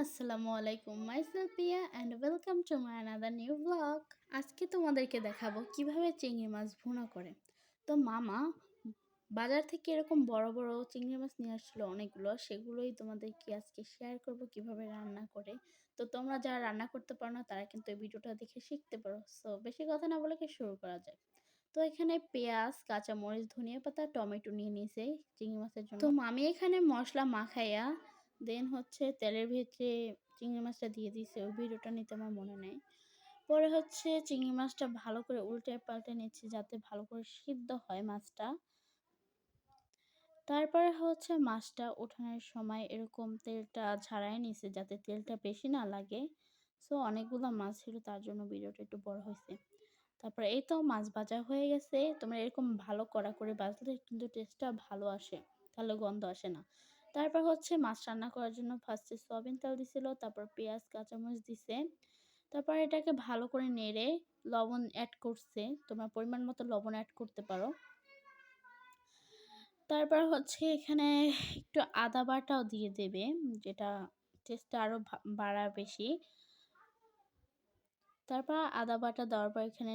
আসসালামু আলাইকুম, myself Piya and welcome to my another new blog. আজকে তোমাদেরকে দেখাবো কিভাবে চিংড়ি মাছ ভুনা করে। তো মামা বাজার থেকে এরকম বড় বড় চিংড়ি মাছ নিয়ে আসছিলো অনেকগুলো, সেগুলোই তোমাদেরকে আজকে শেয়ার করব কিভাবে রান্না করে। তো তোমরা যারা রান্না করতে পারো না তারা কিন্তু এই ভিডিওটা দেখে শিখতে পারো। সো বেশি কথা না বলে শুরু করা যায়। তো এখানে পেঁয়াজ, কাঁচামরিচ, ধনিয়া পাতা, টমেটো নিয়ে নিয়েছে চিংড়ি মাছের জন্য। তো আমি এখানে মশলা মাখাইয়া দেন হচ্ছে তেলের ভিতরে চিংড়ি মাছটা দিয়ে দিয়েছে, ওই ভিডিওটা নিতে আমার মনে নেই। পরে হচ্ছে চিংড়ি মাছটা ভালো করে উল্টে পাল্টে নিচ্ছি যাতে ভালো করে সিদ্ধ হয় মাছটা। তারপরে হচ্ছে মাছটা ওঠানোর সময় এরকম তেলটা ঝাড়াই নিছে যাতে তেলটা বেশি না লাগে। সো অনেকগুলো মাছ ছিল তার জন্য ভিডিওটা একটু বড় হয়েছে। তারপরে এই তো মাছ ভাজা হয়ে গেছে। তোমরা এরকম ভালো কড়া করে ভাজলে কিন্তু টেস্টটা ভালো আসে, তাহলে গন্ধ আসে না। তারপর হচ্ছে মাছ রান্না করার জন্য ফার্স্টে সয়াবিন তেল দিছিল, তারপর পেঁয়াজ কাঁচামরিচ দিছে। তারপর এটাকে ভালো করে নেড়ে লবণ অ্যাড করছে, তোমরা পরিমাণ মতো লবণ অ্যাড করতে পারো। তারপর হচ্ছে এখানে একটু আদা বাটাও দিয়ে দেবে, যেটা টেস্টটা আরও বাড়া বেশি। তারপর আদা বাটা দেওয়ার পর এখানে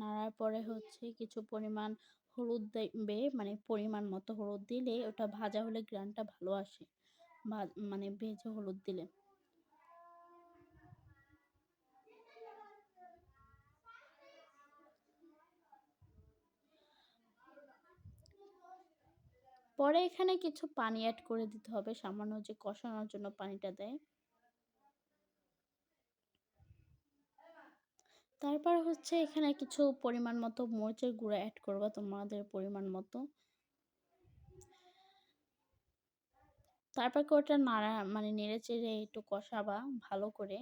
নাড়ার পরে হচ্ছে কিছু পরিমাণ হলুদ দেবে, মানে পরিমাণ মতো হলুদ দিলে ওটা ভাজা হলে গ্রানটা ভালো আসে, মানে ভেজে হলুদ দিলে। পরে এখানে কিছু পানি অ্যাড করে দিতে হবে, সামান্য যে কষানোর জন্য পানিটা দেয়। তারপর হচ্ছে এখানে কিছু পরিমাণ মতো মরিচের গুঁড়া অ্যাড করবা তোমাদের পরিমাণ মতো। তারপর ওটা মানে নেড়ে চেড়ে একটু কষাবা ভালো করে।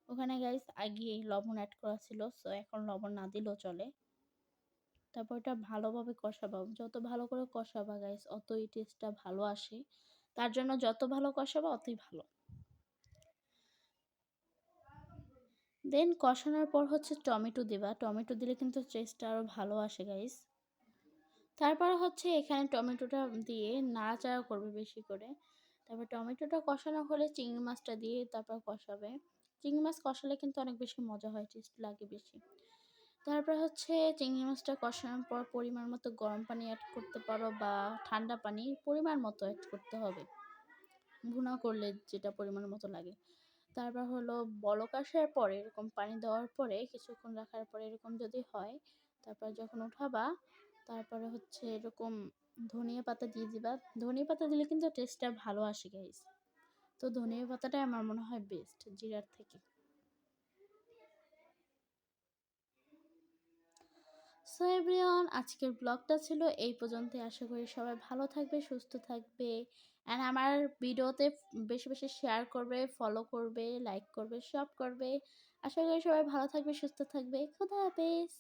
ওখানে গাইস আগে লবণ অ্যাড করা ছিল, সো এখন লবণ না দিলেও চলে। তারপর ওটা ভালোভাবে কষাবা, যত ভালো করে কষাবা গাইস অতই টেস্টটা ভালো আসে। তার জন্য যত ভালো কষাবা অতই ভালো। দেন কষানোর পর হচ্ছে টমেটো দিবা, টমেটো দিলে কিন্তু টেস্টটা আরও ভালো আসে গাইস। তারপর হচ্ছে এখানে টমেটোটা দিয়ে নাড়াচাড়া করবে বেশি করে। তারপর টমেটোটা কষানো হলে চিংড়ি মাছটা দিয়ে তারপর কষাবে। চিংড়ি মাছ কষালে কিন্তু অনেক বেশি মজা হয়, টেস্ট লাগে বেশি। তারপর হচ্ছে চিংড়ি মাছটা কষানোর পর পরিমাণ মতো গরম পানি অ্যাড করতে পারো বা ঠান্ডা পানি পরিমাণ মতো অ্যাড করতে হবে, ভুনা করলে যেটা পরিমাণ মতো লাগে। তারপর হলো বলক আসার পরে এরকম পানি দেওয়ার পরে কিছুক্ষণ রাখার পরে এরকম যদি হয়, তারপর যখন উঠাবা তারপরে হচ্ছে এরকম ধনিয়া পাতা দিয়ে দিবা। ধনিয়া পাতা দিলে কিন্তু টেস্টটা ভালো আসে গাইস। তো ধনিয়া পাতাটাই আমার মনে হয় বেস্ট জিরার থেকে। সো এভরিওয়ান, আজকের ব্লগটা ছিল এই পর্যন্তই। আশা করি সবাই ভালো থাকবে, সুস্থ থাকবে, অ্যান্ড আমার ভিডিওতে বেশি বেশি শেয়ার করবে, ফলো করবে, লাইক করবে, সব করবে। আশা করি সবাই ভালো থাকবে, সুস্থ থাকবে। খোদা হাফেজ।